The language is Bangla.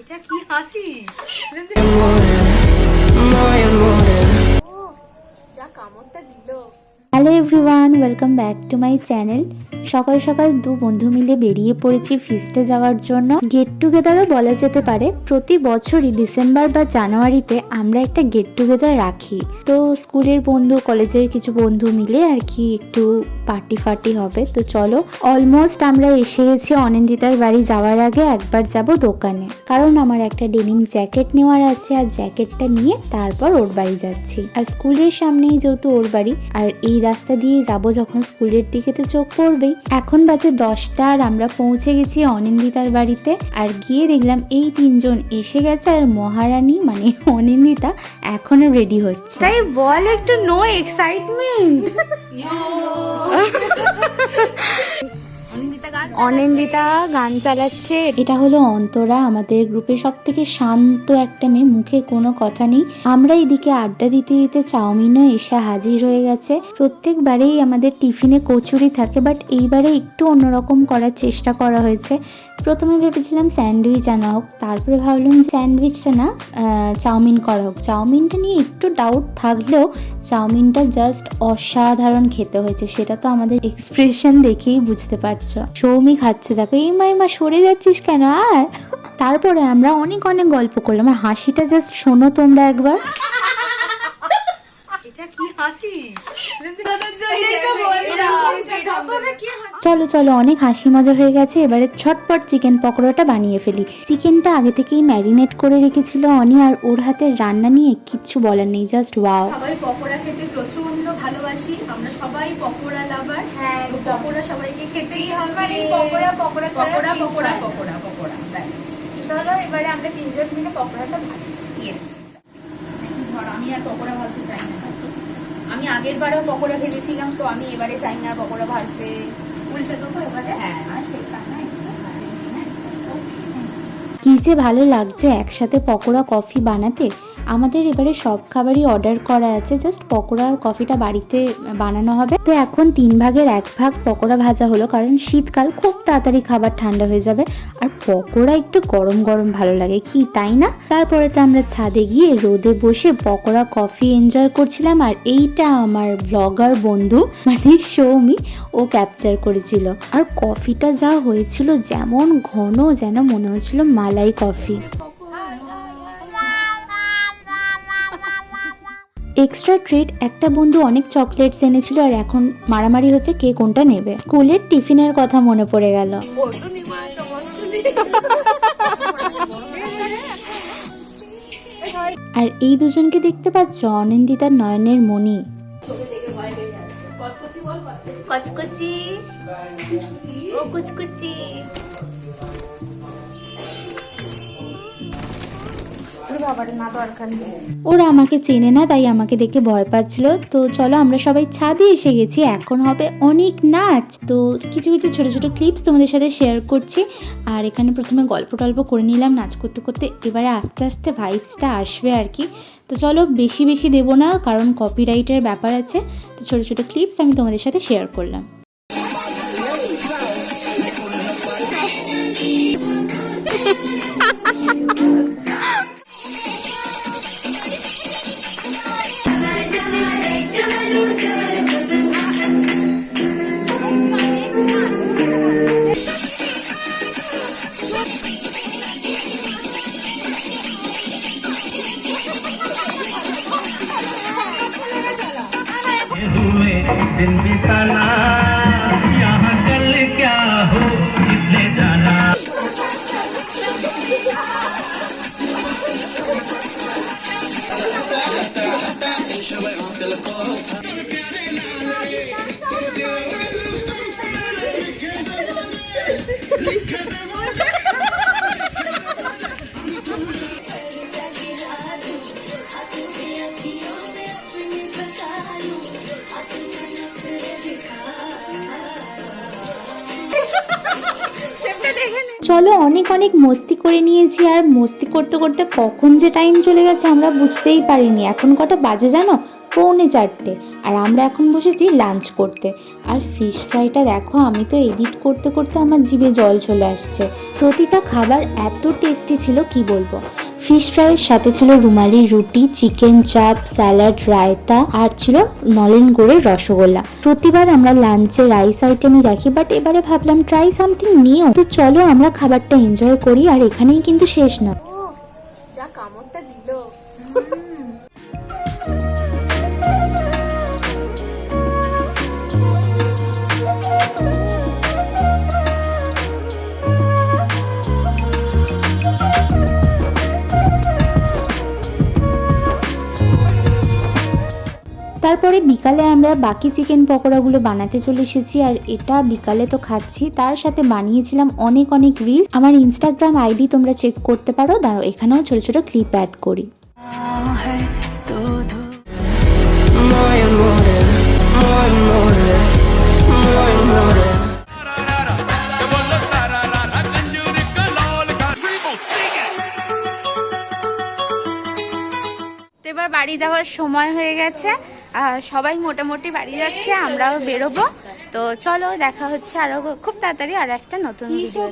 এটা কি হাসি? যা কামড়টা দিল। Hello everyone, welcome back to my channel. সকাল সকাল দু বন্ধু মিলে বেরিয়ে পড়েছি ফিস্টে যাওয়ার জন্য। গেট টুগেদারও বলা যেতে পারে। প্রতি বছরই ডিসেম্বর বা জানুয়ারিতে আমরা একটা গেট টুগেদার রাখি। তো স্কুলের বন্ধু, কলেজের কিছু বন্ধু মিলে আর কি একটু পার্টি হবে। তো চলো, অলমোস্ট আমরা এসে গেছি। অনিন্দিতার বাড়ি যাওয়ার আগে একবার যাব দোকানে, কারণ আমার একটা ডেনিম জ্যাকেট নেওয়ার আছে, আর জ্যাকেটটা নিয়ে তারপর ওর বাড়ি যাচ্ছি। আর স্কুলের সামনেই যেহেতু ওর বাড়ি, আর এই রাস্তা দিয়ে যাব যখন স্কুলের দিকে তো চোখ পড়বেই। এখন বাজে 10টা আর আমরা পৌঁছে গেছি অনিন্দিতার বাড়িতে। আর গিয়ে দেখলাম এই তিনজন এসে গেছে, আর মহারানী মানে অনিন্দিতা এখনো রেডি হচ্ছে। তাই বল, একটু নো এক্সাইটমেন্ট। অনিন্দিতা গান চালাচ্ছে। এটা হলো অন্তরা, আমাদের গ্রুপে সব থেকে শান্ত একটা মেয়ে, মুখে কোনো কথা নেই। আমরা এদিকে আড্ডা দিতে দিতে চাউমিনও এসে হাজির হয়ে গেছে। প্রত্যেকবারেই আমাদের টিফিনে কচুরি থাকে, বাট এইবারে একটু অন্যরকম করার চেষ্টা করা হয়েছে। প্রথমে ভেবেছিলাম স্যান্ডউইচ আনা হোক, তারপরে ভাবলাম স্যান্ডউইচটা না, চাউমিন করা হোক। চাউমিনটা নিয়ে একটু ডাউট থাকলেও চাউমিনটা জাস্ট অসাধারণ খেতে হয়েছে, সেটা তো আমাদের এক্সপ্রেশন দেখেই বুঝতে পারছো। সৌমি খাচ্ছে, দেখো। এই মা সরে যাচ্ছিস কেন? আর তারপরে আমরা অনেক গল্প করলাম, আর হাসিটা জাস্ট শোনো তোমরা একবার। চলো অনেক হাসি মজা হয়ে গেছে। এবারে ছটপট চিকেন পকোড়াটা বানিয়ে ফেলি। চিকেনটা আগে থেকেই ম্যারিনেট করে রেখেছিল অনি, আর ওর হাতের রান্না নিয়ে কিচ্ছু বলার নেই, জাস্ট ওয়াও। সবাই পকোড়া খেতে প্রচন্ড ভালোবাসি, আমরা সবাই পকোড়া লাভার। হ্যাঁ, পকোড়া সবাইকে খেতেই হবে। মানে পকোড়া পকোড়া পকোড়া পকোড়া পকোড়া পকোড়া ব্যাস। চলো এবারে আমরা তিনজন মিলে পকোড়াটা ভাজি। ইয়েস, ধর আমি আর পকোড়া ভাজতে চাই না। আমি আগের বারেও পকোড়া ভেজেছিলাম, তো আমি এবারে চাই না পকোড়া ভাজতে। উল্টে দেবো এবারে। হ্যাঁ, আজকে কি যে ভালো লাগছে একসাথে পকোড়া কফি বানাতে। আমাদের এবারে সব খাবারই অর্ডার করা আছে, জাস্ট পকোড়া আর কফিটা বাড়িতে বানানো হবে। তো এখন 3 ভাগের 1 ভাগ পকোড়া ভাজা হলো, কারণ শীতকাল, খুব তাড়াতাড়ি খাবার ঠান্ডা হয়ে যাবে। আর পকোড়া একটু গরম গরম ভালো লাগে, কি তাই না? তারপরে তো আমরা ছাদে গিয়ে রোদে বসে পকোড়া কফি এনজয় করছিলাম। আর এইটা আমার ব্লগার বন্ধু মানে সৌমি, ও ক্যাপচার করেছিল। আর কফিটা যা হয়েছিল, যেমন ঘন, যেন মনে হচ্ছিল মালাই কফি। এক্সট্রা ট্রিট, একটা বন্ধু অনেক চকলেটস এনেছিল, আর এখন মারামারি হচ্ছে কে কোনটা নেবে। স্কুলের টিফিনের কথা মনে পড়ে গেল। আর এই দুজনকে দেখতে পাচ্ছ, অনিন্দিতার নয়নের মণি। কচকচি ও কুচকুচি। ওরা আমাকে চেনে না, তাই আমাকে দেখে ভয় পাচ্ছিল। তো চলো, আমরা সবাই ছাদে এসে গেছি, এখন হবে অনেক নাচ। তো কিছু ছোট ছোট ক্লিপস তোমাদের সাথে শেয়ার করছি। আর এখানে প্রথমে গল্প টল্প করে নিলাম নাচ করতে করতে। এবারে আস্তে আস্তে ভাইবসটা আসবে আর কি। তো চলো, বেশি দেবো না, কারণ কপিরাইটের ব্যাপার আছে। তো ছোট ছোট ক্লিপস আমি তোমাদের সাথে শেয়ার করলাম। दिन बिताना यहाँ कल क्या हो इसने जाना। চলো অনেক অনেক মস্তি করে নিয়েছি, আর মস্তি করতে করতে কখন যে টাইম চলে গেছে আমরা বুঝতেই পারিনি। এখন কটা বাজে জানো? 3:45। আর আমরা এখন বসেছি লাঞ্চ করতে। আর ফিশ ফ্রাইটা দেখো, আমি তো এডিট করতে করতে আমার জিভে জল চলে আসছে। প্রতিটা খাবার এত টেস্টি ছিল কি বলবো। ফিশ ফ্রাইয়ের সাথে ছিল রুমালি রুটি, চিকেন চাপ, স্যালাড, রায়তা, আর ছিল নলেন গুড়ের রসগোল্লা। প্রতিবার আমরা লাঞ্চে রাইস আইটেমই রাখি, বাট এবারে ভাবলাম ট্রাই সামথিং নিউ। তো চলো আমরা খাবারটা এনজয় করি। আর এখানেই কিন্তু শেষ না। যা কামড়টা দিল। তারপরে বিকালে আমরা বাকি চিকেন পকোড়াগুলো বানাতে চলে এসেছি। আর এটা বিকালে তো খাচ্ছি, তার সাথে বানিয়েছিলাম অনেক অনেক রিলস। আমার ইনস্টাগ্রাম আইডি তোমরা চেক করতে পারো, দাঁড়াও এখানেও ছোট ছোট ক্লিপ অ্যাড করি। এবার বাড়ি যাওয়ার সময় হয়ে গেছে, আর সবাই মোটামুটি বাড়ি যাচ্ছে, আমরাও বেরোবো। তো চলো দেখা হচ্ছে আরো খুব তাড়াতাড়ি আরো একটা নতুন ভিডিও।